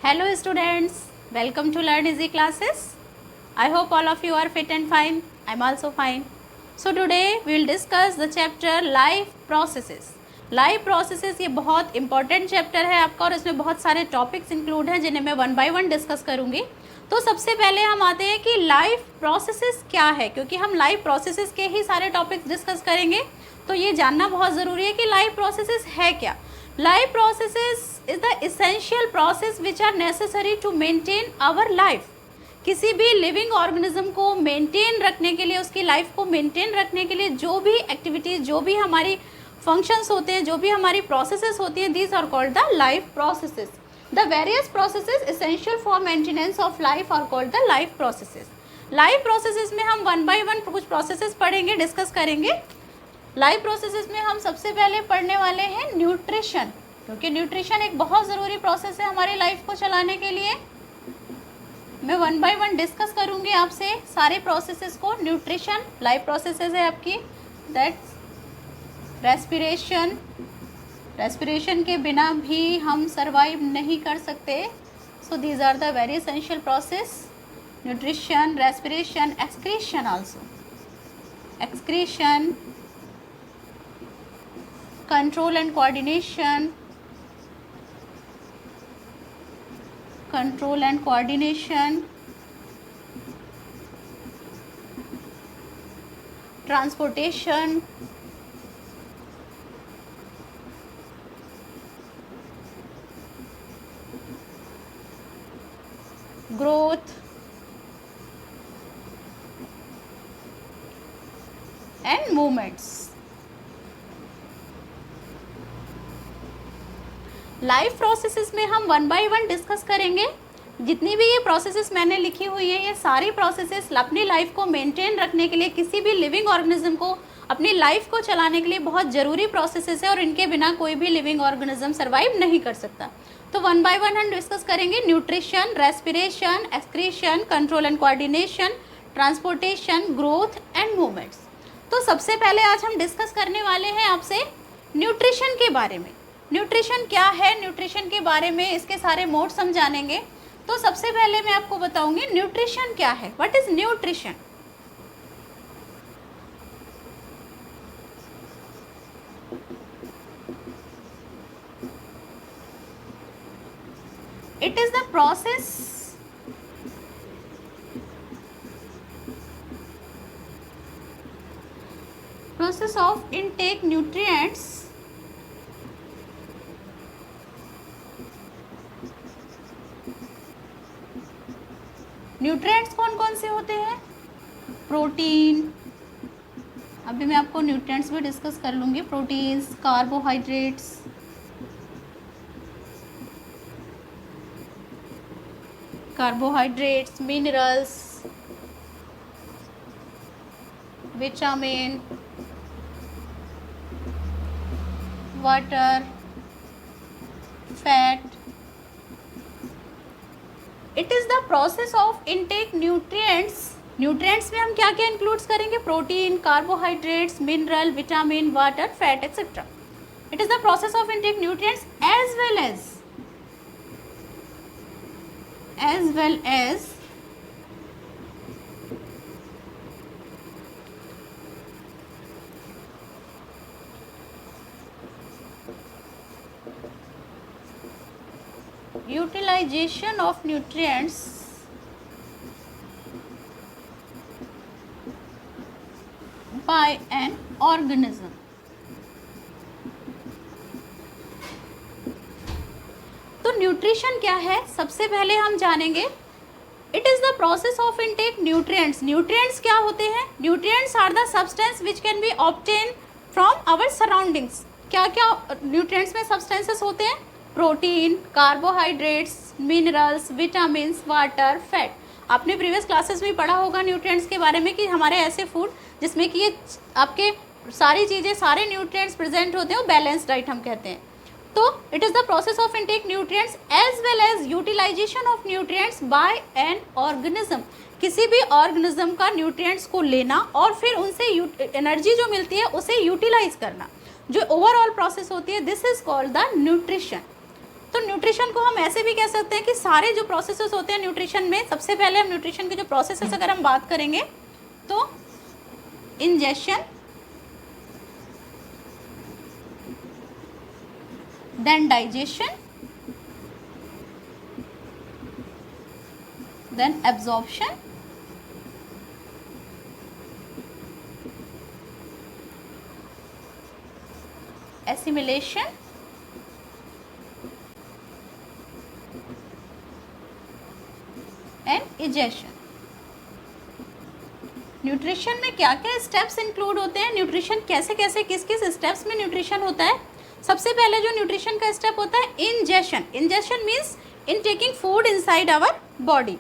Hello students, welcome to Learn Easy classes. I hope all of you are fit and fine. I'm also fine. So today we will discuss the chapter Life Processes. Life Processes ये बहुत important chapter है आपका और इसमें बहुत सारे topics include हैं जिन्हें मैं one by one discuss करूँगी. तो सबसे पहले हम आते हैं कि लाइफ प्रोसेसेस क्या है, क्योंकि हम लाइफ प्रोसेसेस के ही सारे टॉपिक्स डिस्कस करेंगे तो ये जानना बहुत ज़रूरी है कि लाइफ प्रोसेसेस है क्या. Life processes is the essential process which are necessary to maintain our life. किसी भी लिविंग ऑर्गेनिज्म को मेंटेन रखने के लिए, उसकी लाइफ को मेंटेन रखने के लिए जो भी एक्टिविटीज़, जो भी हमारी फंक्शंस होते हैं, जो भी हमारी प्रोसेसेस होती हैं, these are called the life processes. The various processes essential for maintenance of life are called the life processes. Life processes में हम one by one कुछ processes पढ़ेंगे, डिस्कस करेंगे. लाइफ प्रोसेसेस में हम सबसे पहले पढ़ने वाले हैं न्यूट्रिशन, क्योंकि न्यूट्रिशन एक बहुत ज़रूरी प्रोसेस है हमारी लाइफ को चलाने के लिए. मैं वन बाय वन डिस्कस करूँगी आपसे सारे प्रोसेसेस को. न्यूट्रिशन लाइफ प्रोसेसेस है आपकी. That's respiration. रेस्पिरेशन के बिना भी हम सरवाइव नहीं कर सकते. So these are the very essential process. Nutrition, respiration, excretion also. Excretion, control and coordination. Control and coordination. Transportation. growth and movements. Life processes में हम वन बाय वन डिस्कस करेंगे. जितनी भी ये प्रोसेसेस मैंने लिखी हुई है, ये सारी प्रोसेसेस अपनी लाइफ को मेंटेन रखने के लिए, किसी भी लिविंग ऑर्गेनिज्म को अपनी लाइफ को चलाने के लिए बहुत ज़रूरी प्रोसेसेस है और इनके बिना कोई भी लिविंग ऑर्गेनिज्म सर्वाइव नहीं कर सकता. तो वन बाय वन हम डिस्कस करेंगे nutrition, respiration, excretion, control and coordination, transportation, growth and movements. तो सबसे पहले आज हम डिस्कस करने वाले हैं आपसे न्यूट्रिशन के बारे में. न्यूट्रिशन क्या है, न्यूट्रिशन के बारे में इसके सारे मोड्स हम जानेंगे. तो सबसे पहले मैं आपको बताऊंगी न्यूट्रिशन क्या है. What is nutrition? It is the process of intake nutrients nutrients कौन कौन से होते हैं? प्रोटीन. अभी मैं आपको न्यूट्रिएंट्स भी डिस्कस कर लूँगी. Proteins, carbohydrates, minerals, vitamin, water, fat. It is the process of intake nutrients. Nutrients में हम क्या क्या इंक्लूड्स करेंगे? Protein, carbohydrates, mineral, vitamin, water, fat etcetera. It is the process of intake nutrients as well as utilization of nutrients by an organism. तो nutrition क्या है सबसे पहले हम जानेंगे. It is the process of intake nutrients. Nutrients क्या होते हैं? Nutrients are the substance which can be obtain from our surroundings. क्या क्या न्यूट्रिएंट्स में सब्सटेंसेस होते हैं? Protein, carbohydrates, minerals, vitamins, water, fat. आपने प्रीवियस क्लासेस में पढ़ा होगा न्यूट्रिएंट्स के बारे में कि हमारे ऐसे फूड जिसमें कि ये आपके सारी चीज़ें, सारे न्यूट्रिएंट्स प्रेजेंट होते हैं, वो बैलेंस डाइट हम कहते हैं. तो it is the process of intake nutrients as well as utilization of nutrients by an organism. किसी भी ऑर्गेनिज्म का न्यूट्रिएंट्स को लेना और फिर उनसे एनर्जी जो मिलती है उसे यूटिलाइज करना, जो ओवरऑल प्रोसेस होती है, this is called the nutrition. तो न्यूट्रिशन को हम ऐसे भी कह सकते हैं कि सारे जो प्रोसेसेस होते हैं न्यूट्रिशन में, सबसे पहले हम न्यूट्रिशन के जो प्रोसेसेस अगर हम बात करेंगे तो ingestion, then digestion, then absorption, assimilation and egestion. Nutrition में क्या क्या स्टेप्स इंक्लूड होते हैं, न्यूट्रिशन कैसे कैसे किस किस स्टेप्स में न्यूट्रिशन होता है। सबसे पहले जो न्यूट्रिशन का स्टेप होता है ingestion, ingestion means in taking food inside our body.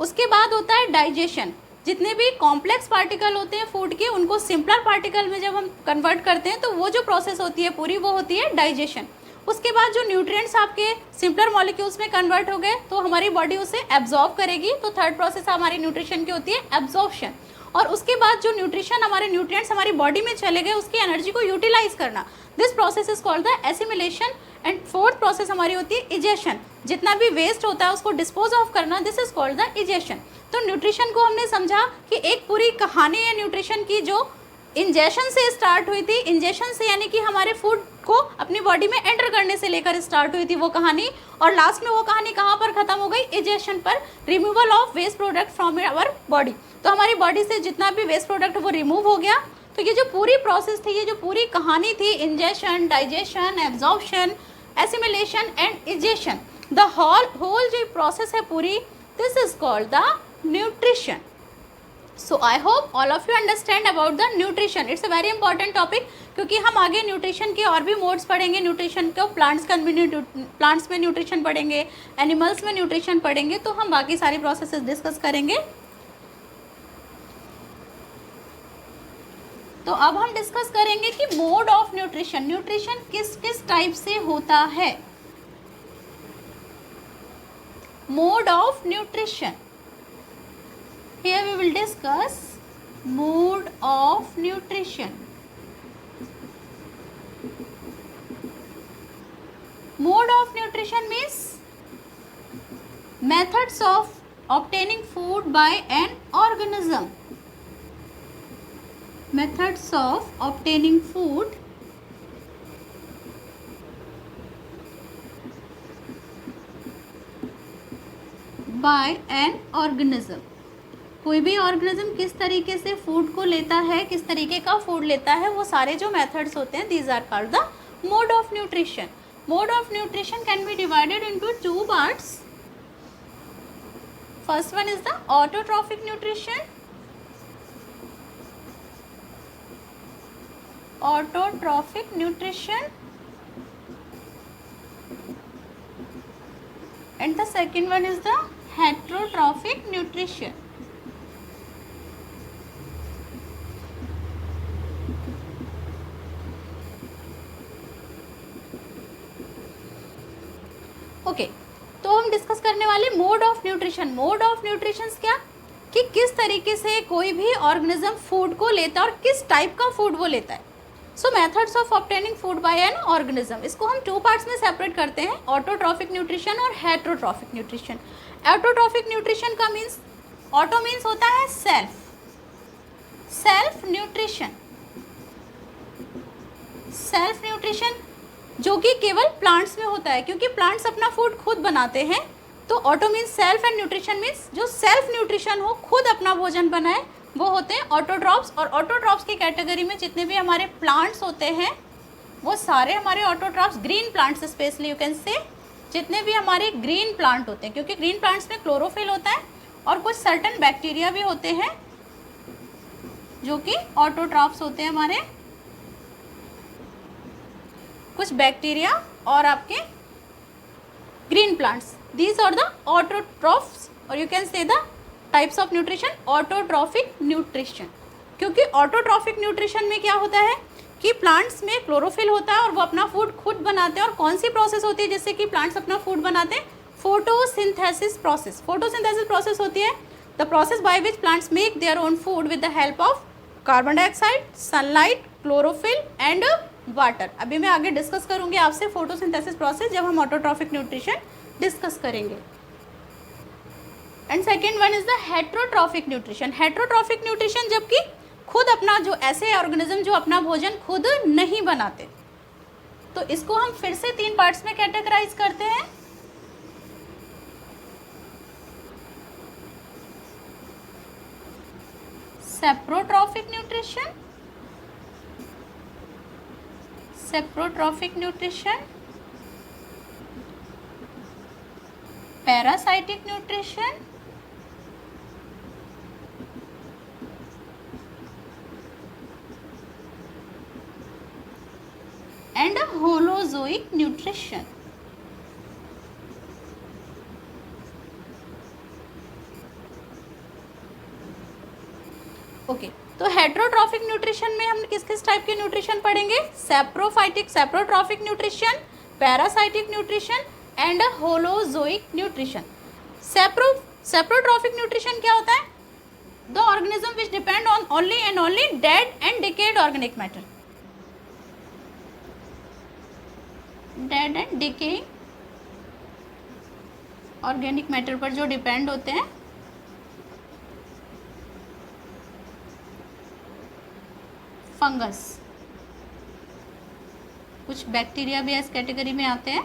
उसके बाद होता है डाइजेशन, जितने भी कॉम्प्लेक्स पार्टिकल होते हैं फूड के उनको सिंपलर पार्टिकल में जब हम कन्वर्ट करते हैं तो वो जो प्रोसेस होती है पूरी वो होती है डाइजेशन। उसके बाद जो न्यूट्रिएंट्स आपके सिंपलर मॉलिक्यूल्स में कन्वर्ट हो गए तो हमारी बॉडी उसे एब्जॉर्ब करेगी, तो थर्ड प्रोसेस हमारी न्यूट्रिशन की होती है एब्जॉर्प्शन। और उसके बाद जो न्यूट्रिशन हमारे न्यूट्रिएंट्स हमारी बॉडी में चले गए उसकी एनर्जी को यूटिलाइज करना, this process is called the assimilation. And fourth process हमारी होती है इजेशन, जितना भी वेस्ट होता है उसको डिस्पोज ऑफ करना, this is called the egestion. तो न्यूट्रिशन को हमने समझा कि एक पूरी कहानी है न्यूट्रिशन की जो इंजेशन से स्टार्ट हुई थी, इंजेशन से यानी कि हमारे फूड को अपनी बॉडी में एंटर करने से लेकर स्टार्ट हुई थी वो कहानी, और लास्ट में वो कहानी कहाँ पर खत्म हो गई, इजेशन पर, removal of waste product from our body. तो हमारी बॉडी से जितना भी वेस्ट प्रोडक्ट वो रिमूव हो गया। तो ये जो पूरी प्रोसेस थी, ये जो पूरी कहानी थी, ingestion, digestion, absorption, assimilation and egestion, the whole जो प्रोसेस है पूरी, this is called the nutrition. So I hope all of you understand about the nutrition. It's a very important topic क्योंकि हम आगे न्यूट्रिशन के और भी मोड्स पढ़ेंगे, न्यूट्रिशन को प्लांट्स में न्यूट्रिशन पढ़ेंगे, एनिमल्स में न्यूट्रिशन पढ़ेंगे, तो हम बाकी सारी प्रोसेसेस डिस्कस करेंगे। तो अब हम डिस्कस करेंगे कि मोड ऑफ न्यूट्रिशन, न्यूट्रिशन किस किस टाइप से होता है। Mode of nutrition, here we will discuss mode of nutrition. Mode of nutrition means methods of obtaining food by an organism, methods of obtaining food by an organism। कोई भी organism किस तरीके से फूड को लेता है, किस तरीके का फूड लेता है, वो सारे जो मेथड्स होते हैं, these are called the mode of nutrition. Mode of nutrition can be divided into two parts. First one is the autotrophic nutrition, autotrophic nutrition, and the second one is the heterotrophic nutrition. Okay, तो हम discuss करने वाले mode of nutrition. Mode of nutrition क्या, कि किस तरीके से कोई भी ऑर्गेनिज्म फूड को लेता है और किस टाइप का फूड वो लेता है। सो methods of obtaining food by an organism, इसको हम टू पार्ट्स में सेपरेट करते हैं, ऑटोट्रॉफिक न्यूट्रिशन और हेट्रोट्रॉफिक न्यूट्रिशन। ऑटोट्रॉफिक न्यूट्रिशन का मीन्स, ऑटो मीन्स होता है self, self nutrition, self nutrition जो कि केवल प्लांट्स में होता है, क्योंकि प्लांट्स अपना फूड खुद बनाते हैं। तो auto means self and nutrition means जो सेल्फ न्यूट्रिशन हो, खुद अपना भोजन बनाए, वो होते हैं ऑटोट्रॉप्स। और ऑटोट्रॉप्स की कैटेगरी में जितने भी हमारे प्लांट्स होते हैं वो सारे हमारे autotrophs, green plants specially you can से, जितने भी हमारे ग्रीन प्लांट होते हैं, क्योंकि ग्रीन प्लांट्स में क्लोरोफिल होता है और कुछ सर्टन बैक्टीरिया भी होते हैं जो कि ऑटोट्रॉप्स होते हैं हमारे, कुछ बैक्टीरिया और आपके green plants, these are the autotrophs, और you can say the types of nutrition, autotrophic nutrition. क्योंकि ऑटोट्रॉफिक न्यूट्रिशन में क्या होता है कि प्लांट्स में क्लोरोफिल होता है और वो अपना फूड खुद बनाते हैं। और कौन सी प्रोसेस होती है जिससे कि प्लांट्स अपना फूड बनाते हैं, फोटोसिंथेसिस प्रोसेस। फोटोसिंथेसिस प्रोसेस होती है the process by which plants make their own food with the help of carbon dioxide, sunlight, chlorophyll and water. अभी मैं आगे डिस्कस करूंगी आपसे फोटोसिंथेसिस प्रोसेस जब हम ऑटोट्रॉफिक न्यूट्रिशन डिस्कस करेंगे। And second one is the heterotrophic nutrition. Heterotrophic nutrition जबकि खुद अपना जो ऐसे ऑर्गेनिज्म जो अपना भोजन खुद नहीं बनाते, तो इसको हम फिर से 3 पार्ट्स में कैटेगराइज करते हैं। Saprotrophic nutrition, saprotrophic nutrition, parasitic nutrition and holozoic nutrition. Okay, तो हेट्रोट्रॉफिक न्यूट्रिशन में हम किस किस टाइप के न्यूट्रिशन पढ़ेंगे? Saprophytic saprotrophic nutrition, parasitic nutrition and holozoic nutrition. Saprotrophic nutrition क्या होता है? The organism which depend on only and only dead and decade organic matter. Dead and decaying organic matter पर जो डिपेंड होते हैं, fungus, कुछ bacteria भी इस कैटेगरी में आते हैं।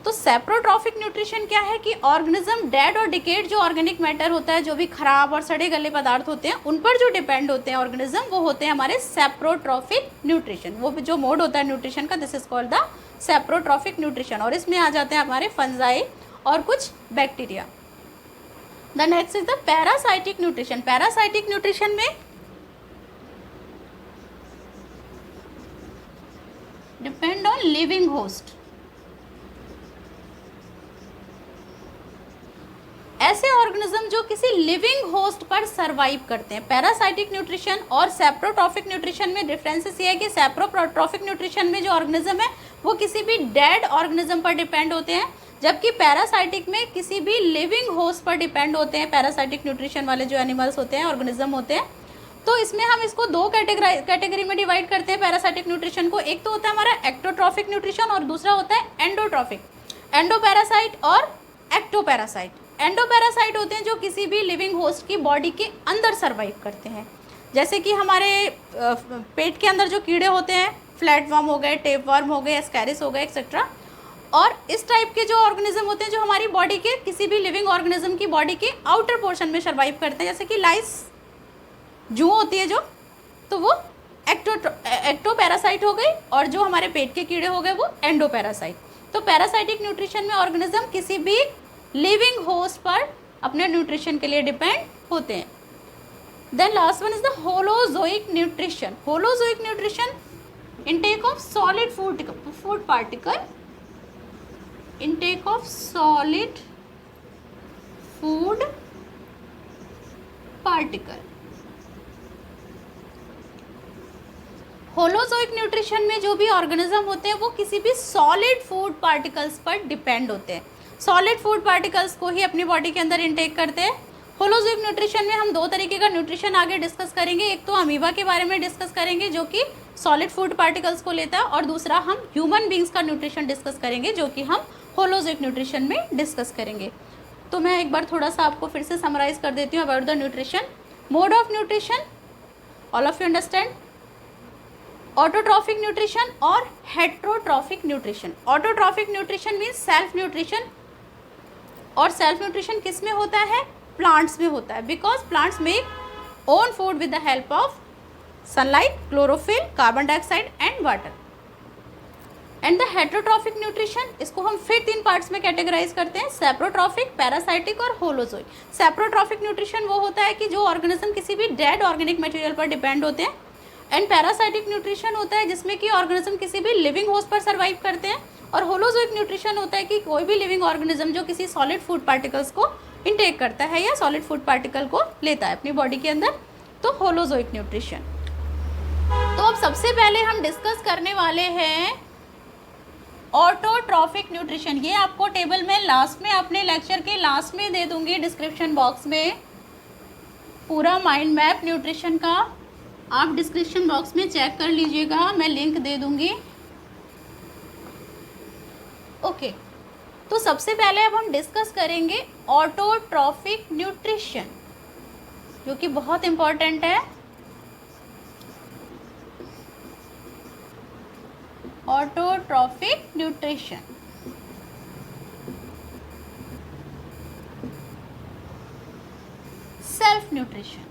तो सेप्रोट्रॉफिक न्यूट्रिशन क्या है कि ऑर्गेनिज्म डेड और डिकेड जो ऑर्गेनिक मैटर होता है, जो भी खराब और सड़े गले पदार्थ होते हैं, उन पर जो डिपेंड होते हैं ऑर्गेनिज्म, वो होते हैं हमारे सेप्रोट्रॉफिक न्यूट्रिशन। वो जो मोड होता है न्यूट्रिशन का, this is called the saprotrophic nutrition. और इसमें आ जाते हैं हमारे फंजाई और कुछ bacteria. The next is the parasitic nutrition. Parasitic nutrition में डिपेंड ऑन लिविंग होस्ट। ऐसे ऑर्गेनिज्म जो किसी लिविंग होस्ट पर सरवाइव करते हैं। पैरासाइटिक न्यूट्रिशन और सेप्रोट्रॉफिक न्यूट्रिशन में डिफरेंसेस ये है कि सेप्रोट्रॉफिक न्यूट्रिशन में जो ऑर्गेनिज्म है वो किसी भी डेड ऑर्गेनिज्म पर डिपेंड होते हैं, जबकि पैरासाइटिक में किसी भी लिविंग होस्ट पर डिपेंड होते हैं। पैरासाइटिक न्यूट्रिशन वाले जो एनिमल्स होते हैं, ऑर्गेनिज्म होते हैं, तो इसमें हम इसको 2 कैटेगरी में डिवाइड करते हैं पैरासाइटिक न्यूट्रिशन को। एक तो होता है हमारा एक्टोट्रॉफिक न्यूट्रिशन और दूसरा होता है एंडोट्रॉफिक। एंडोपैरासाइट और एक्टोपैरासाइट। एंडोपैरासाइट होते हैं जो किसी भी लिविंग होस्ट की बॉडी के अंदर सर्वाइव करते हैं, जैसे कि हमारे पेट के अंदर जो कीड़े होते हैं, फ्लैटवर्म हो गए, टेपवर्म हो गए, एस्कैरिस हो गए, एक्सेट्रा। और इस टाइप के जो ऑर्गेनिज्म होते हैं जो हमारी बॉडी के किसी भी लिविंग ऑर्गेनिज्म की बॉडी के आउटर पोर्शन में सर्वाइव करते हैं, जैसे कि लाइस जू होती है जो, तो वो एक्टोपैरासाइट हो गई, और जो हमारे पेट के कीड़े हो गए वो एंडोपैरासाइट। तो पैरासाइटिक न्यूट्रिशन में ऑर्गेनिज्म किसी भी लिविंग होस्ट पर अपने न्यूट्रिशन के लिए डिपेंड होते हैं। Then last one is the holozoic nutrition. Holozoic nutrition, intake of solid food particle, intake of solid food particle। Holozoic nutrition में जो भी ऑर्गेनिज्म होते हैं वो किसी भी सॉलिड फूड पार्टिकल्स पर डिपेंड होते हैं। सॉलिड फूड पार्टिकल्स को ही अपनी बॉडी के अंदर इनटेक करते हैं। होलोजोइक न्यूट्रिशन में हम 2 तरीके का न्यूट्रिशन आगे डिस्कस करेंगे। एक तो अमीबा के बारे में डिस्कस करेंगे जो कि सॉलिड फूड पार्टिकल्स को लेता है, और दूसरा हम ह्यूमन बींग्स का न्यूट्रिशन डिस्कस करेंगे जो कि हम होलोजोइक न्यूट्रिशन में डिस्कस करेंगे। तो मैं एक बार थोड़ा सा आपको फिर से समराइज कर देती हूँ about the nutrition. Mode of nutrition, all of you understand? Autotrophic nutrition और heterotrophic nutrition. Autotrophic nutrition means self nutrition, और सेल्फ न्यूट्रिशन किस में होता है? प्लांट्स में होता है, because plants make own food with the help of sunlight, chlorophyll, carbon dioxide and water. And the heterotrophic nutrition, इसको हम फिर 3 पार्ट्स में कैटेगराइज करते हैं, सेप्रोट्रॉफिक, पैरासाइटिक और होलोजोइक। सेप्रोट्रॉफिक न्यूट्रिशन वो होता है कि जो ऑर्गेनिज्म किसी भी डेड ऑर्गेनिक मटेरियल पर डिपेंड होते हैं। एंड पैरासाइटिक न्यूट्रिशन होता है जिसमें कि ऑर्गेनिज्म किसी भी लिविंग होस्ट पर सर्वाइव करते हैं। और होलोजोइक न्यूट्रिशन होता है कि कोई भी लिविंग ऑर्गेनिज्म जो किसी सॉलिड फूड पार्टिकल्स को इंटेक करता है या सॉलिड फूड पार्टिकल को लेता है अपनी बॉडी के अंदर, तो होलोजोइक न्यूट्रिशन। तो अब सबसे पहले हम डिस्कस करने वाले हैं ऑटोट्रॉफिक न्यूट्रिशन। ये आपको टेबल में लास्ट में, अपने लेक्चर के लास्ट में दे दूंगी डिस्क्रिप्शन बॉक्स में, पूरा माइंड मैप न्यूट्रिशन का आप डिस्क्रिप्शन बॉक्स में चेक कर लीजिएगा, मैं लिंक दे दूंगी। ओके, तो सबसे पहले अब हम डिस्कस करेंगे ऑटोट्रॉफिक न्यूट्रिशन, जो कि बहुत इंपॉर्टेंट है। Autotrophic nutrition, self nutrition.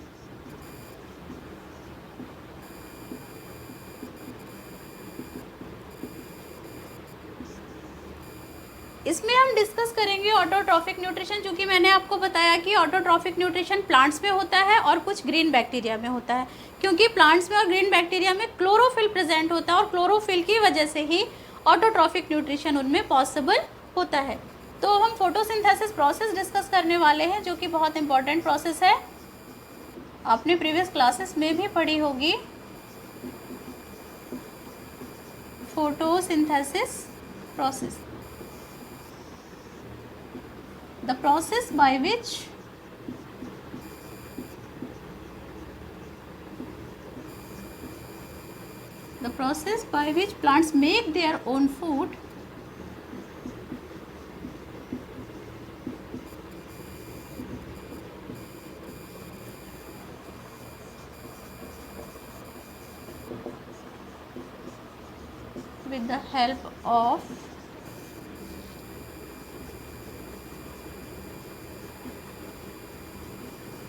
इसमें हम डिस्कस करेंगे ऑटोट्रॉफिक न्यूट्रिशन, जो कि मैंने आपको बताया कि ऑटोट्रॉफिक न्यूट्रिशन प्लांट्स में होता है और कुछ ग्रीन बैक्टीरिया में होता है, क्योंकि प्लांट्स में और ग्रीन बैक्टीरिया में क्लोरोफिल प्रेजेंट होता है और क्लोरोफिल की वजह से ही ऑटोट्रॉफिक न्यूट्रिशन उनमें पॉसिबल होता है। तो हम फोटोसिंथेसिस प्रोसेस डिस्कस करने वाले हैं, जो कि बहुत इंपॉर्टेंट प्रोसेस है, आपने प्रीवियस क्लासेस में भी पढ़ी होगी। Photosynthesis process, the process by which plants make their own food with the help of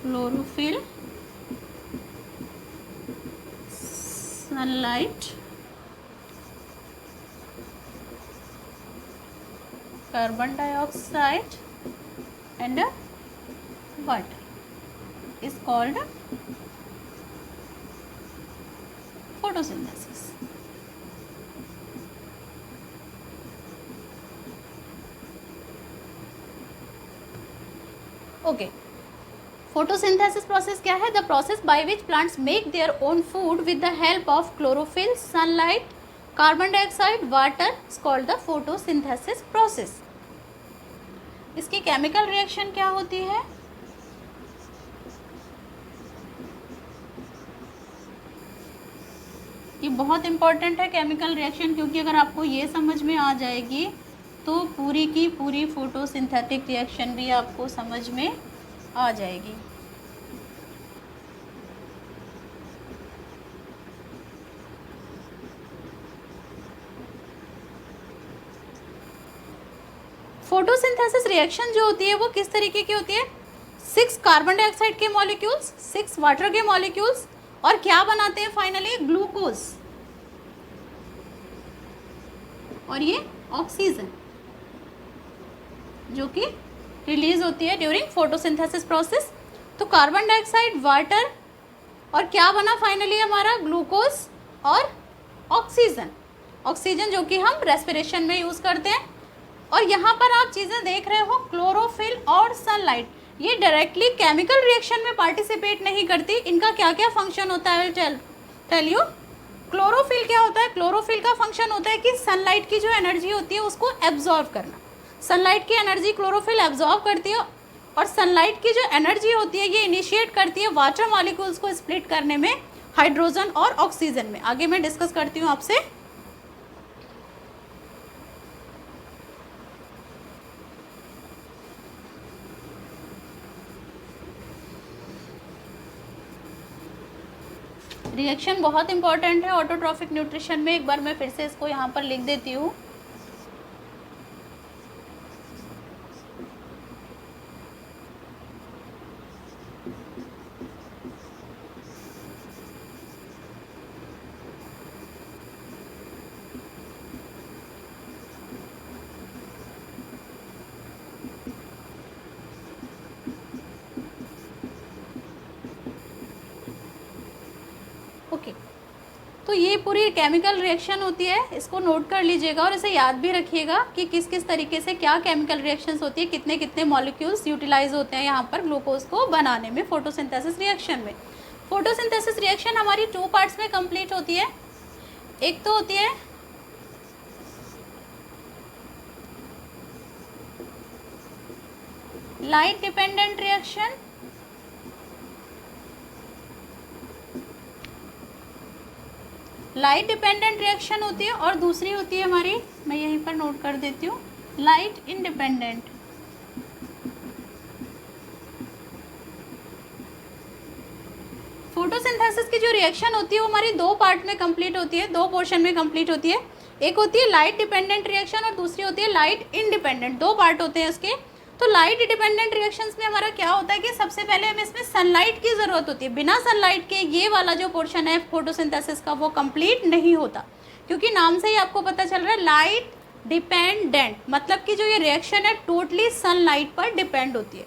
chlorophyll, sunlight, carbon dioxide and water is called photosynthesis. Okay. Photosynthesis process क्या है? The process by which plants make their own food with the help of chlorophyll, sunlight, carbon dioxide, water is called the photosynthesis process. इसकी chemical reaction क्या होती है? ये बहुत important है chemical reaction, क्योंकि अगर आपको ये समझ में आ जाएगी तो पूरी की पूरी फोटोसिंथेटिक रिएक्शन भी आपको समझ में आ जाएगी। फोटोसिंथेसिस रिएक्शन जो होती है वो किस तरीके की होती है? 6 कार्बन डाइऑक्साइड के मॉलिक्यूल्स, 6 वाटर के मॉलिक्यूल्स, और क्या बनाते हैं फाइनली? ग्लूकोज और ये ऑक्सीजन, जो कि रिलीज होती है ड्यूरिंग फोटोसिंथेसिस प्रोसेस। तो कार्बन डाइऑक्साइड, वाटर, और क्या बना फाइनली हमारा? ग्लूकोज और ऑक्सीजन। ऑक्सीजन जो कि हम रेस्पिरेशन में यूज करते हैं। और यहाँ पर आप चीज़ें देख रहे हो, क्लोरोफिल और सनलाइट, ये डायरेक्टली केमिकल रिएक्शन में पार्टिसिपेट नहीं करती। इनका क्या क्या फंक्शन होता है? Tell you. क्लोरोफिल क्या होता है? क्लोरोफिल का फंक्शन होता है कि सनलाइट की जो एनर्जी होती है उसको एब्जॉर्व करना। सनलाइट की एनर्जी क्लोरोफिल एब्जॉर्व करती है, और सनलाइट की जो एनर्जी होती है ये इनिशिएट करती है वाटर मॉलिक्यूल्स को स्प्लिट करने में, हाइड्रोजन और ऑक्सीजन में। आगे मैं डिस्कस करती हूँ आपसे। रिएक्शन बहुत इंपॉर्टेंट है ऑटोट्रॉफिक न्यूट्रिशन में। एक बार मैं फिर से इसको यहाँ पर लिख देती हूँ। ओके, तो ये पूरी केमिकल रिएक्शन होती है, इसको नोट कर लीजिएगा और इसे याद भी रखिएगा कि किस किस तरीके से क्या केमिकल रिएक्शंस होती है, कितने कितने मॉलिक्यूल्स यूटिलाइज होते हैं यहाँ पर ग्लूकोज को बनाने में फोटोसिंथेसिस रिएक्शन में। फोटोसिंथेसिस रिएक्शन हमारी 2 पार्ट्स में कंप्लीट होती है। एक तो होती है light dependent reaction light dependent reaction होती है और दूसरी होती है हमारी, मैं यहीं पर नोट कर देती हूँ, लाइट इंडिपेंडेंट। फोटोसिंथेसिस की जो रिएक्शन होती है वो हमारी दो पार्ट में कंप्लीट होती है, दो पोर्शन में कंप्लीट होती है। एक होती है लाइट डिपेंडेंट रिएक्शन और दूसरी होती है लाइट इंडिपेंडेंट, दो पार्ट होते हैं इसके। तो लाइट डिपेंडेंट रिएक्शंस में हमारा क्या होता है कि सबसे पहले हमें इसमें सनलाइट की ज़रूरत होती है। बिना सनलाइट के ये वाला जो पोर्शन है फोटोसिंथेसिस का वो कंप्लीट नहीं होता, क्योंकि नाम से ही आपको पता चल रहा है लाइट डिपेंडेंट, मतलब कि जो ये रिएक्शन है टोटली सनलाइट पर डिपेंड होती है।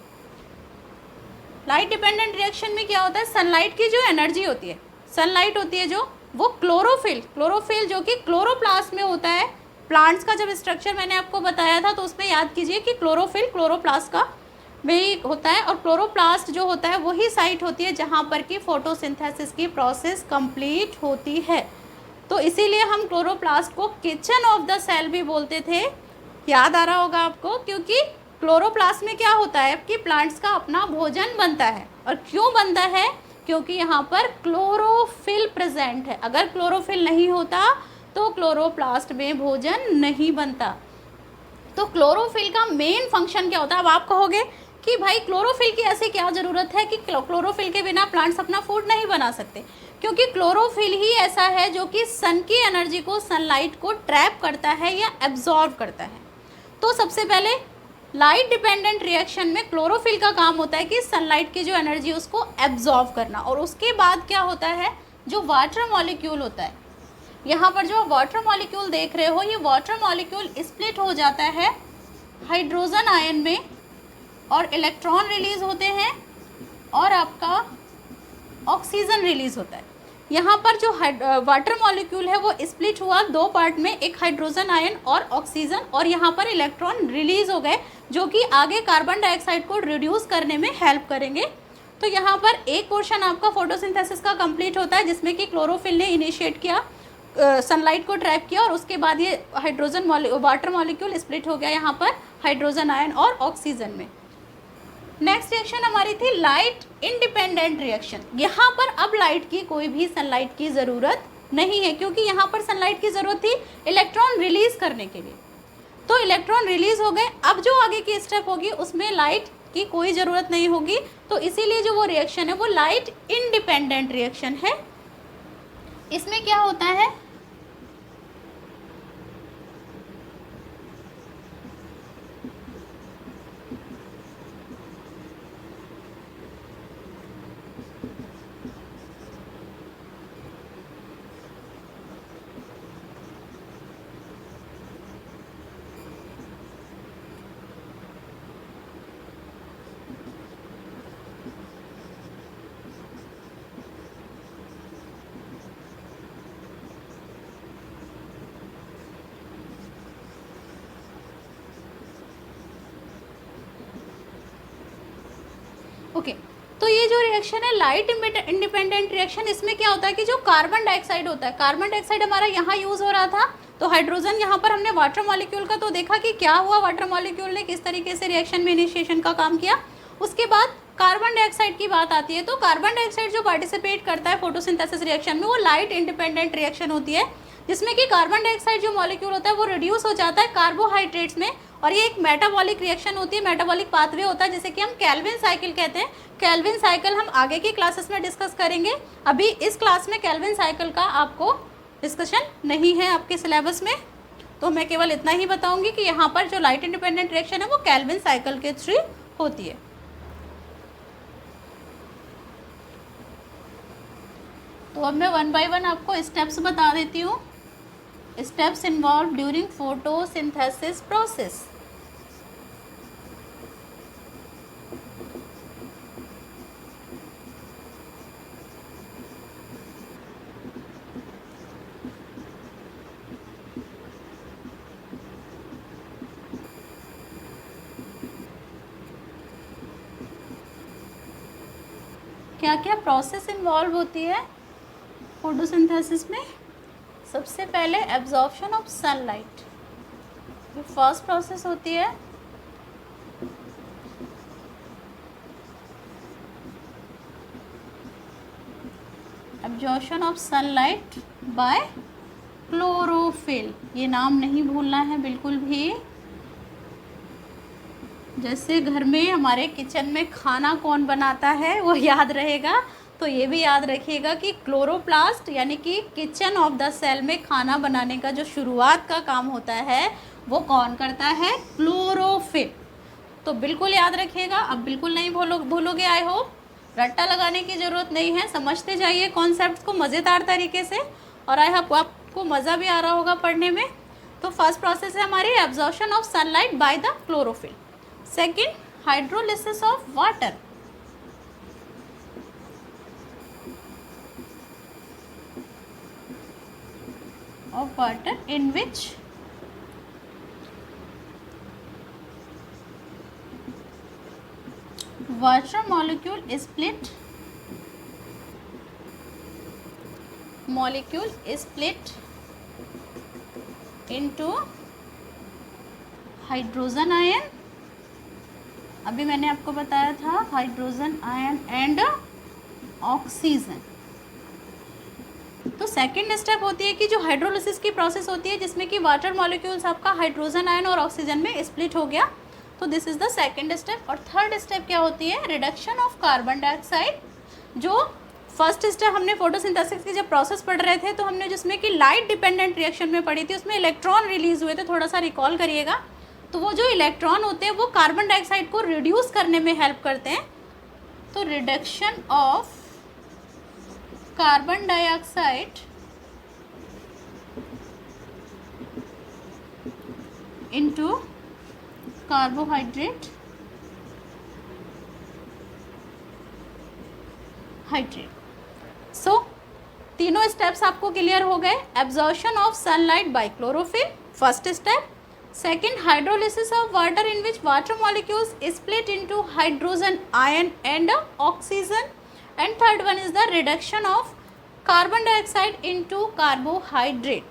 लाइट डिपेंडेंट रिएक्शन में क्या होता है, सनलाइट की जो एनर्जी होती है, सनलाइट होती है जो, वो क्लोरोफिल जो कि क्लोरोप्लास्ट में होता है। प्लांट्स का जब स्ट्रक्चर मैंने आपको बताया था तो उसमें याद कीजिए कि क्लोरोफिल क्लोरोप्लास्ट का में ही होता है, और क्लोरोप्लास्ट जो होता है वही साइट होती है जहाँ पर कि फोटोसिंथेसिस की प्रोसेस कंप्लीट होती है। तो इसीलिए हम क्लोरोप्लास्ट को किचन ऑफ द सेल भी बोलते थे, याद आ रहा होगा आपको, क्योंकि क्लोरोप्लास्ट में क्या होता है कि प्लांट्स का अपना भोजन बनता है। और क्यों बनता है, क्योंकि यहाँ पर क्लोरोफिल प्रेजेंट है। अगर क्लोरोफिल नहीं होता तो क्लोरोप्लास्ट में भोजन नहीं बनता। तो क्लोरोफिल का मेन फंक्शन क्या होता है। अब आप कहोगे कि भाई क्लोरोफिल की ऐसी क्या ज़रूरत है कि क्लोरोफिल के बिना प्लांट्स अपना फूड नहीं बना सकते, क्योंकि क्लोरोफिल ही ऐसा है जो कि सन की एनर्जी को, सनलाइट को ट्रैप करता है या एब्जॉर्ब करता है। तो सबसे पहले लाइट डिपेंडेंट रिएक्शन में क्लोरोफिल का काम होता है कि सनलाइट की जो एनर्जी उसको एब्जॉर्ब करना, और उसके बाद क्या होता है, जो वाटर मॉलिक्यूल होता है, यहाँ पर जो वाटर मॉलिक्यूल देख रहे हो, ये वाटर मॉलिक्यूल स्प्लिट हो जाता है हाइड्रोजन आयन में, और इलेक्ट्रॉन रिलीज होते हैं और आपका ऑक्सीजन रिलीज होता है। यहाँ पर जो वाटर मॉलिक्यूल है वो स्प्लिट हुआ दो पार्ट में, एक हाइड्रोजन आयन और ऑक्सीजन, और यहाँ पर इलेक्ट्रॉन रिलीज हो गए जो कि आगे कार्बन डाइऑक्साइड को रिड्यूस करने में हेल्प करेंगे। तो यहाँ पर एक पोर्शन आपका फोटोसिंथेसिस का कंप्लीट होता है जिसमें कि क्लोरोफिल ने इनिशिएट किया, सनलाइट को ट्रैप किया, और उसके बाद ये हाइड्रोजन वाटर मॉलिक्यूल स्प्लिट हो गया यहाँ पर हाइड्रोजन आयन और ऑक्सीजन में। नेक्स्ट रिएक्शन हमारी थी लाइट इंडिपेंडेंट रिएक्शन। यहाँ पर अब लाइट की, कोई भी सनलाइट की ज़रूरत नहीं है, क्योंकि यहाँ पर सनलाइट की ज़रूरत थी इलेक्ट्रॉन रिलीज करने के लिए। तो इलेक्ट्रॉन रिलीज हो गए, अब जो आगे की स्टेप होगी उसमें लाइट की कोई ज़रूरत नहीं होगी। तो इसीलिए जो वो रिएक्शन है वो लाइट इंडिपेंडेंट रिएक्शन है। इसमें क्या होता है, ओके तो ये जो रिएक्शन है लाइट इंडिपेंडेंट रिएक्शन, इसमें क्या होता है कि जो कार्बन डाइऑक्साइड होता है, कार्बन डाइऑक्साइड हमारा यहाँ यूज़ हो रहा था, तो हाइड्रोजन यहाँ पर हमने वाटर मॉलिक्यूल का तो देखा कि क्या हुआ, वाटर मॉलिक्यूल ने किस तरीके से रिएक्शन में इनिशिएशन का काम किया। उसके बाद कार्बन डाइऑक्साइड की बात आती है, तो कार्बन डाइऑक्साइड जो पार्टिसिपेट करता है फोटोसिंथेसिस रिएक्शन में वो लाइट इंडिपेंडेंट रिएक्शन होती है, जिसमें कि कार्बन डाइऑक्साइड जो मॉलिक्यूल होता है वो रिड्यूस हो जाता है कार्बोहाइड्रेट्स में, और ये एक मेटाबॉलिक रिएक्शन होती है, मेटाबॉलिक पाथवे होता है जिसे कि हम केल्विन साइकिल कहते हैं। केल्विन साइकिल हम आगे की क्लासेस में डिस्कस करेंगे, अभी इस क्लास में केल्विन साइकिल का आपको डिस्कशन नहीं है आपके सिलेबस में, तो मैं केवल इतना ही बताऊंगी कि यहाँ पर जो लाइट इंडिपेंडेंट रिएक्शन है वो केल्विन साइकिल के थ्रू होती है। तो अब मैं वन बाय वन आपको स्टेप्स बता देती हूँ, steps involve during photosynthesis process. क्या क्या प्रोसेस इन्वॉल्व होती है फोटोसिंथेसिस में। सबसे पहले एब्जॉर्प्शन ऑफ सनलाइट, जो फर्स्ट प्रोसेस होती है, absorption of sunlight by chlorophyll, ये नाम नहीं भूलना है बिल्कुल भी। जैसे घर में हमारे किचन में खाना कौन बनाता है वो याद रहेगा, तो ये भी याद रखिएगा कि क्लोरोप्लास्ट यानी कि किचन ऑफ द सेल में खाना बनाने का जो शुरुआत का काम होता है वो कौन करता है, क्लोरोफिल। तो बिल्कुल याद रखिएगा, अब बिल्कुल नहीं भूलोगे। आई होप रट्टा लगाने की ज़रूरत नहीं है, समझते जाइए कॉन्सेप्ट को मज़ेदार तरीके से, और आई होप आपको मज़ा भी आ रहा होगा पढ़ने में। तो फर्स्ट प्रोसेस है हमारी absorption of sunlight by the chlorophyll. Second, hydrolysis of water. of water in which water molecule is split into hydrogen ion, अभी मैंने आपको बताया था हाइड्रोजन आयन एंड ऑक्सीजन। तो सेकेंड स्टेप होती है कि जो हाइड्रोलिसिस की प्रोसेस होती है जिसमें कि वाटर मॉलिक्यूल्स आपका हाइड्रोजन आयन और ऑक्सीजन में स्प्लिट हो गया, तो this is the second step. और थर्ड स्टेप क्या होती है, रिडक्शन ऑफ कार्बन डाइऑक्साइड। जो फर्स्ट स्टेप हमने फोटोसिंथेसिस की जब प्रोसेस पढ़ रहे थे तो हमने जिसमें कि लाइट डिपेंडेंट रिएक्शन में पढ़ी थी, उसमें इलेक्ट्रॉन रिलीज हुए थे, थोड़ा सा रिकॉल करिएगा। तो वो जो इलेक्ट्रॉन होते हैं वो कार्बन डाइऑक्साइड को रिड्यूस करने में हेल्प करते हैं। तो reduction of carbon dioxide into carbohydrate so तीनों स्टेप्स आपको क्लियर हो गए। Absorption of sunlight by chlorophyll first step, second hydrolysis of water in which water molecules split into hydrogen ion and oxygen, and third one is the reduction of carbon dioxide into carbohydrate,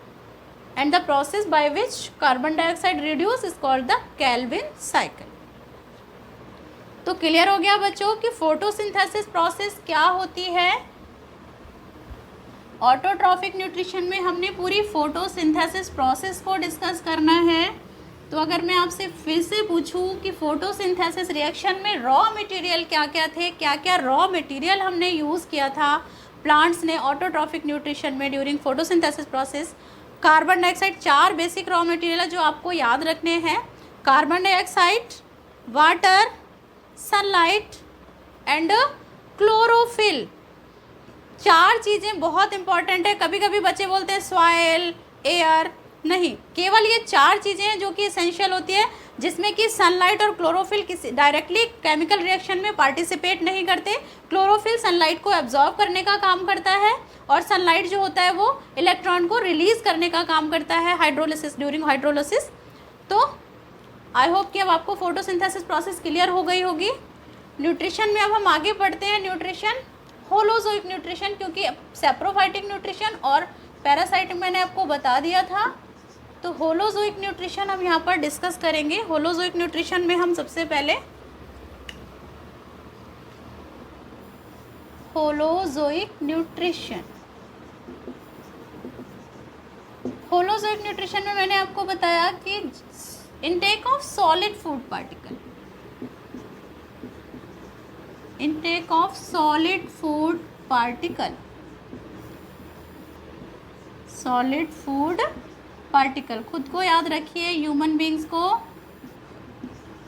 and the process by which carbon dioxide reduce is called the Calvin cycle। तो clear हो गया बच्चों कि photosynthesis process क्या होती है। Autotrophic nutrition में हमने पूरी फोटोसिंथेसिस प्रोसेस को डिस्कस करना है। तो अगर मैं आपसे फिर से पूछूं कि फोटोसिंथेसिस रिएक्शन में रॉ मटेरियल क्या क्या थे, क्या क्या रॉ मटेरियल हमने यूज़ किया था प्लांट्स ने ऑटोट्रॉफिक न्यूट्रिशन में during photosynthesis process. Carbon dioxide 4 basic raw material है जो आपको याद रखने हैं, carbon dioxide, water, sunlight and chlorophyll. 4 चीज़ें बहुत इंपॉर्टेंट है। कभी कभी बच्चे बोलते हैं सॉइल, एयर, नहीं, केवल ये 4 चीज़ें हैं जो कि एसेंशियल होती है, जिसमें कि सनलाइट और क्लोरोफिल किसी डायरेक्टली केमिकल रिएक्शन में पार्टिसिपेट नहीं करते। क्लोरोफिल सनलाइट को एब्जॉर्ब करने का काम करता है और सनलाइट जो होता है वो इलेक्ट्रॉन को रिलीज़ करने का काम करता है हाइड्रोलिसिस, ड्यूरिंग हाइड्रोलिसिस। तो आई होप कि अब आपको फोटोसिंथेसिस प्रोसेस क्लियर हो गई होगी। न्यूट्रिशन में अब हम आगे बढ़ते हैं। न्यूट्रिशन, होलोजोइक न्यूट्रिशन, क्योंकि सेप्रोफाइटिक न्यूट्रिशन और पैरासाइटिक मैंने आपको बता दिया था। तो होलोजोइक न्यूट्रिशन हम यहाँ पर डिस्कस करेंगे। होलोजोइक न्यूट्रिशन में हम सबसे पहले होलोजोइक न्यूट्रिशन में मैंने आपको बताया कि intake of solid food particle, intake of solid food particle, solid food particle. खुद को याद रखिए, ह्यूमन बींग्स को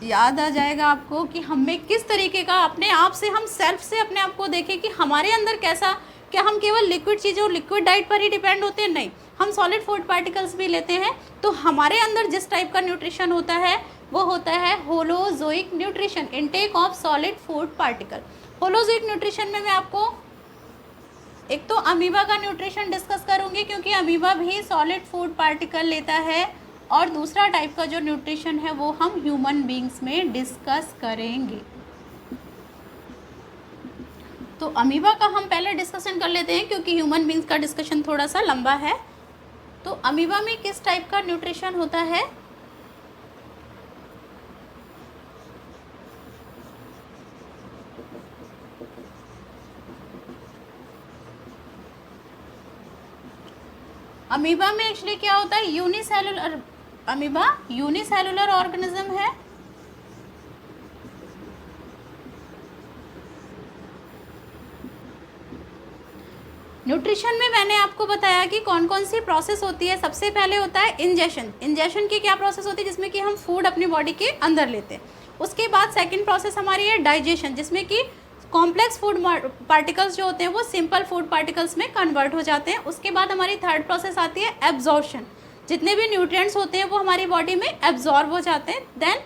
याद आ जाएगा आपको कि हमें किस तरीके का अपने आप से, हम सेल्फ से अपने आप को देखें कि हमारे अंदर कैसा, क्या हम केवल लिक्विड चीज़ों, लिक्विड डाइट पर ही डिपेंड होते हैं? नहीं, हम सॉलिड फूड पार्टिकल्स भी लेते हैं। तो हमारे अंदर जिस टाइप का न्यूट्रिशन होता है वो होता है holozoic nutrition, intake of solid food particle. Holozoic nutrition में मैं आपको एक तो अमीबा का न्यूट्रिशन डिस्कस करूंगी क्योंकि अमीबा भी सॉलिड फूड पार्टिकल लेता है, और दूसरा टाइप का जो न्यूट्रिशन है वो हम ह्यूमन बींग्स में डिस्कस करेंगे। तो अमीबा का हम पहले डिस्कशन कर लेते हैं क्योंकि ह्यूमन बींग्स का डिस्कशन थोड़ा सा लंबा है। तो अमीबा में किस टाइप का न्यूट्रिशन होता है? अमीबा में एक्चुअली क्या होता है, यूनिसेलुलर, अमीबा यूनिसेलुलर ऑर्गेनिज्म है। न्यूट्रिशन में मैंने आपको बताया कि कौन कौन सी प्रोसेस होती है। सबसे पहले होता है इंजेशन। इंजेशन की क्या प्रोसेस होती है, जिसमें कि हम फूड अपनी बॉडी के अंदर लेते हैं। उसके बाद सेकंड प्रोसेस हमारी है डाइजेशन, जिसमें कि कॉम्प्लेक्स फूड पार्टिकल्स जो होते हैं वो सिंपल फूड पार्टिकल्स में कन्वर्ट हो जाते हैं। उसके बाद हमारी थर्ड प्रोसेस आती है एब्जॉर्प्शन। जितने भी न्यूट्रिएंट्स होते हैं वो हमारी बॉडी में एब्जॉर्ब हो जाते हैं। देन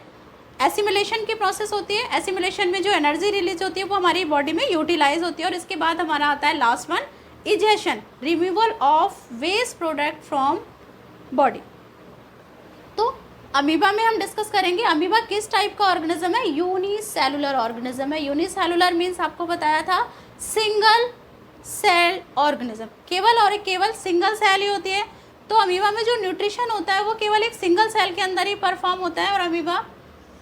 एसिमुलेशन की प्रोसेस होती है। एसिमुलेशन में जो एनर्जी रिलीज होती है वो हमारी बॉडी में यूटिलाइज होती है। और इसके बाद हमारा आता है last one, egestion, removal of waste product from body. तो अमीबा में हम डिस्कस करेंगे अमीबा किस टाइप का ऑर्गेनिज्म है, यूनिसेलुलर ऑर्गेनिज्म है। यूनिसेलुलर मीन्स आपको बताया था सिंगल सेल ऑर्गेनिज्म, केवल और केवल सिंगल सेल ही होती है। तो अमीबा में जो न्यूट्रिशन होता है वो केवल एक सिंगल सेल के अंदर ही परफॉर्म होता है। और अमीबा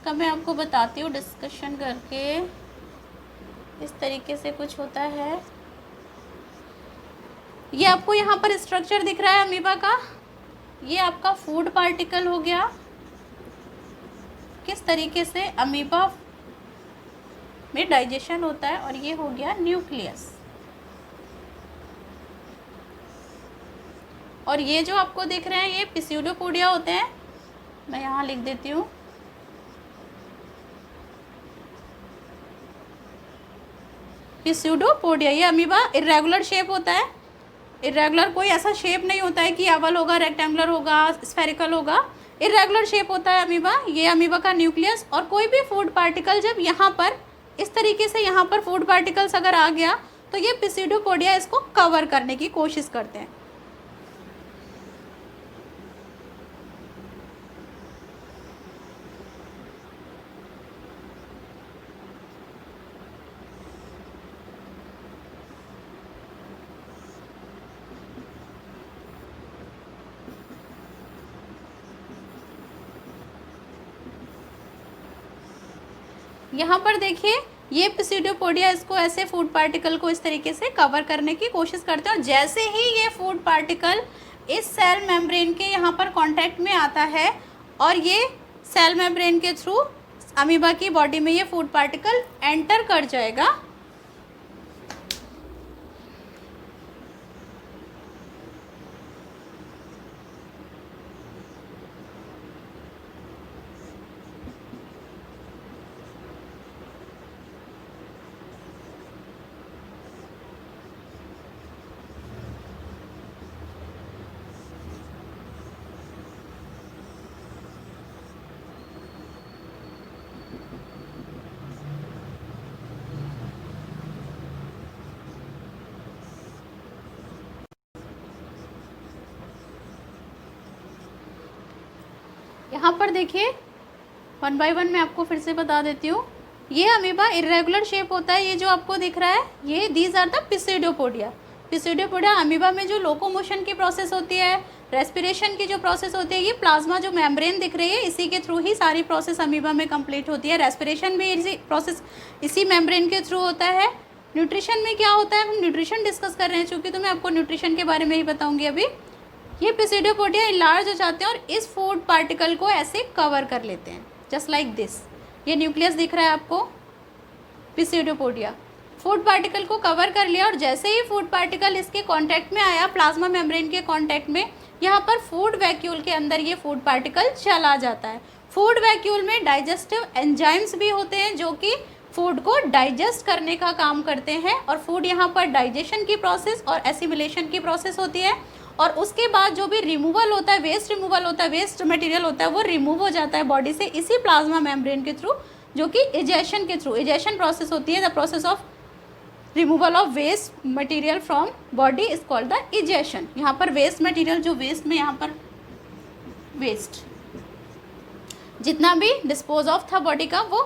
का मैं आपको बताती हूँ डिस्कशन करके, इस तरीके से कुछ होता है। ये आपको यहाँ पर स्ट्रक्चर दिख रहा है अमीबा का, ये आपका फूड पार्टिकल हो गया। किस तरीके से अमीबा में डाइजेशन होता है, और ये हो गया न्यूक्लियस। और ये जो आपको दिख रहे हैं ये पिस्यूडोपोडिया होते हैं। मैं यहाँ लिख देती हूँ, पिस्यूडोपोडिया। ये अमीबा इर्रेगुलर शेप होता है। इरेगुलर कोई ऐसा शेप नहीं होता है कि ओवल होगा, रेक्टेंगुलर होगा, स्फेरिकल होगा। इरेगुलर शेप होता है अमीबा। ये अमीबा का न्यूक्लियस। और कोई भी फूड पार्टिकल जब यहाँ पर इस तरीके से यहाँ पर फूड पार्टिकल्स अगर आ गया तो ये पिस्यूडोपोडिया इसको कवर करने की कोशिश करते हैं। यहाँ पर देखिए ये पिस्यूडोपोडिया इसको ऐसे फूड पार्टिकल को इस तरीके से कवर करने की कोशिश करते हैं। और जैसे ही ये फूड पार्टिकल इस सेल मेम्ब्रेन के यहाँ पर कांटेक्ट में आता है और ये सेल मेम्ब्रेन के थ्रू अमीबा की बॉडी में ये फूड पार्टिकल एंटर कर जाएगा। यहाँ पर देखिए वन बाय वन मैं आपको फिर से बता देती हूँ। ये अमीबा इरेगुलर शेप होता है। ये जो आपको दिख रहा है ये दीज आर द पिस्यूडोपोडिया। पिस्यूडोपोडिया अमीबा में जो लोकोमोशन की प्रोसेस होती है, रेस्पिरेशन की जो प्रोसेस होती है, ये प्लाज्मा जो मेम्ब्रेन दिख रही है इसी के थ्रू ही सारी प्रोसेस अमीबा में कंप्लीट होती है। रेस्पिरेशन भी इसी प्रोसेस इसी मेम्ब्रेन के थ्रू होता है। न्यूट्रिशन में क्या होता है, हम न्यूट्रिशन डिस्कस कर रहे हैं चूँकि, तो मैं आपको न्यूट्रिशन के बारे में ही बताऊँगी अभी। ये पिस्यूडोपोडिया इनलार्ज हो जाते हैं और इस फूड पार्टिकल को ऐसे कवर कर लेते हैं, जस्ट लाइक दिस। ये न्यूक्लियस दिख रहा है आपको, पिस्यूडोपोडिया फूड पार्टिकल को कवर कर लिया। और जैसे ही फूड पार्टिकल इसके कांटेक्ट में आया, प्लाज्मा मेम्ब्रेन के कांटेक्ट में, यहाँ पर फूड वैक्यूल के अंदर ये फूड पार्टिकल चला जाता है। फूड वैक्यूल में डाइजेस्टिव एंजाइम्स भी होते हैं जो कि फूड को डाइजेस्ट करने का काम करते हैं। और फूड यहाँ पर डाइजेशन की प्रोसेस और एसिमिलेशन की प्रोसेस होती है। और उसके बाद जो भी रिमूवल होता है, वेस्ट रिमूवल होता है, वेस्ट मटेरियल होता है, वो रिमूव हो जाता है बॉडी से इसी प्लाज्मा मेम्ब्रेन के थ्रू, जो कि इजेशन के थ्रू, इजेशन प्रोसेस होती है। The process of removal of waste material from body is called the egestion. यहाँ पर वेस्ट मटेरियल, जो वेस्ट में यहाँ पर वेस्ट जितना भी डिस्पोज ऑफ था बॉडी का, वो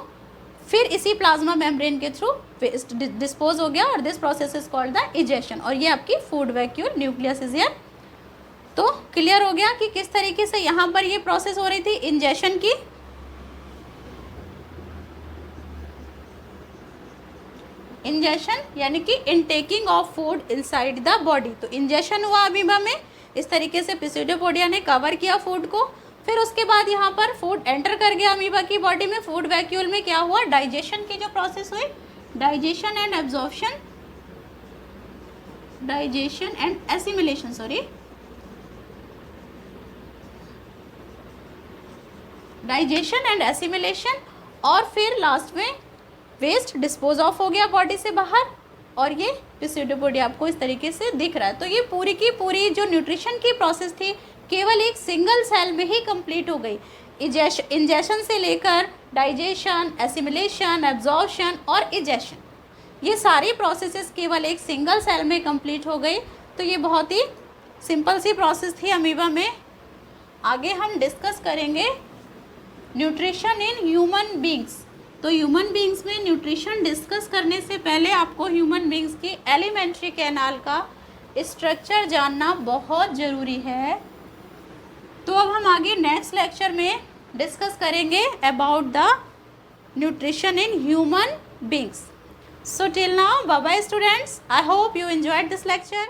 फिर इसी प्लाज्मा मेम्ब्रेन के थ्रू वेस्ट डिस्पोज हो गया। और this process is called the egestion. और ये आपकी food vacuole nucleus is here. तो क्लियर हो गया कि किस तरीके से यहाँ पर ये प्रोसेस हो रही थी इंजेशन की। इंजेशन यानी कि intaking of food inside the body. तो इंजेशन हुआ अमीबा में, इस तरीके से पिसिडोपोडिया ने कवर किया फूड को। फिर उसके बाद यहाँ पर फूड एंटर कर गया अमीबा की बॉडी में। फूड वैक्यूल में क्या हुआ, डाइजेशन की जो प्रोसेस हुई, digestion and absorption, digestion and assimilation, sorry, digestion and assimilation, और फिर लास्ट में वेस्ट डिस्पोज ऑफ हो गया बॉडी से बाहर, और ये पिसिडोपोडिया आपको इस तरीके से दिख रहा है। तो ये पूरी की पूरी जो न्यूट्रिशन की प्रोसेस थी केवल एक सिंगल सेल में ही कंप्लीट हो गई। इंजेशन से लेकर डाइजेशन, एसिमिलेशन, एब्जॉर्प्शन और इजेशन, ये सारी प्रोसेसेस केवल एक सिंगल सेल में कंप्लीट हो गई। तो ये बहुत ही सिंपल सी प्रोसेस थी अमीबा में। आगे हम डिस्कस करेंगे न्यूट्रिशन इन ह्यूमन बींग्स। तो ह्यूमन बींग्स में न्यूट्रिशन डिस्कस करने से पहले आपको ह्यूमन बींग्स की एलिमेंट्री कैनाल का स्ट्रक्चर जानना बहुत ज़रूरी है। तो अब हम आगे नेक्स्ट लेक्चर में डिस्कस करेंगे about the nutrition in human beings. So till now, bye bye students. I hope you enjoyed this lecture.